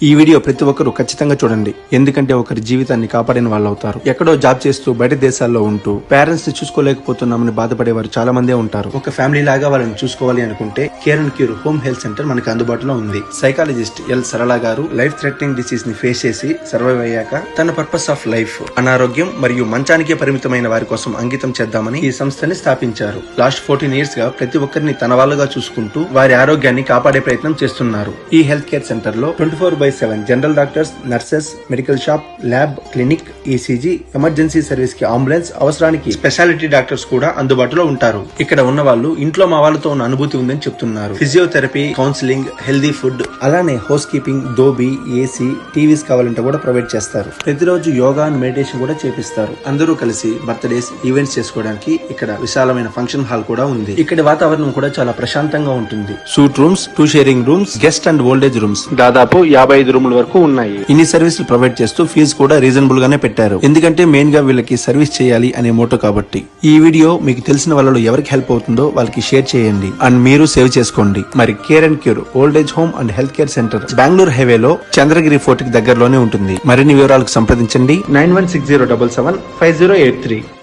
ఈ వీడియో ప్రతి ఒక్కరూ ఖచ్చితంగా చూడండి, ఎందుకంటే ఒకరి జీవితాన్ని కాపాడిన వాళ్ళు అవుతారు. ఎక్కడో జాబ్ చేస్తూ బయట దేశాల్లో ఉంటూ పేరెంట్స్ ని చూసుకోలేకపోతున్నామని బాధపడేవారు చాలా మందే ఉంటారు. ఒక ఫ్యామిలీ లాగా వాళ్ళని చూసుకోవాలి అనుకుంటే care and cure home health centre మనకు అందుబాటులో ఉంది. సైకాలజిస్ట్ ఎల్ సరళ గారు లైఫ్ థ్రెటనింగ్ డిసీజ్ ని ఫేస్ చేసి సర్వైవ్ అయ్యాక తన పర్పస్ ఆఫ్ లైఫ్ అనారోగ్యం మరియు మంచానికే పరిమితమైన వారి కోసం అంకితం చేద్దామని ఈ సంస్థని స్థాపించారు. లాస్ట్ 14 years గా ప్రతి ఒక్కరిని తన వాళ్ళుగా చూసుకుంటూ వారి ఆరోగ్యాన్ని కాపాడే ప్రయత్నం చేస్తున్నారు. ఈ హెల్త్ కేర్ సెంటర్ లో 24/7 general doctors, nurses, medical shop, lab, clinic, ECG, emergency service కి అంబులెన్స్, అవసరానికి స్పెషాలిటీ డాక్టర్స్ కూడా అందుబాటులో ఉంటారు. ఇక్కడ ఉన్న వాళ్ళు ఇంట్లో మా వాళ్ళతో ఉన్న అనుభూతి ఉందని చెప్తున్నారు. ఫిజియోథెరపీ, కౌన్సిలింగ్, హెల్దీ ఫుడ్, అలానే house keeping, dhobi, AC, TVs కావాలంటే కూడా ప్రొవైడ్ చేస్తారు. ప్రతిరోజు యోగా అండ్ మెడిటేషన్ కూడా చేపిస్తారు. అందరూ కలిసి బర్త్డేస్, ఈవెంట్స్ చేసుకోవడానికి ఇక్కడ విశాలమైన ఫంక్షన్ హాల్ కూడా ఉంది. ఇక్కడ వాతావరణం కూడా చాలా ప్రశాంతంగా ఉంటుంది. Suit rooms, 2 sharing rooms, guest and old age rooms దాదాపు 55 రూముల వరకు ఉన్నాయి. ఇన్ని సర్వీసులు ప్రొవైడ్ చేస్తూ ఫీజు కూడా రీజనబుల్ గానే పెట్టారు. ఎందుకంటే మెయిన్ గా వీళ్ళకి సర్వీస్ చేయాలి అనే మోటో కాబట్టి. ఈ వీడియో మీకు తెలిసిన వాళ్ళలో ఎవరికి హెల్ప్ అవుతుందో వాళ్ళకి షేర్ చేయండి అండ్ మీరు సేవ్ చేసుకోండి. మరి care and cure old age home and health care centre Bengaluru హైవేలో చంద్రగిరి ఫోర్ట్ కి దగ్గరలోనే ఉంటుంది. మరిన్ని వివరాలకు సంప్రదించండి 9160775083.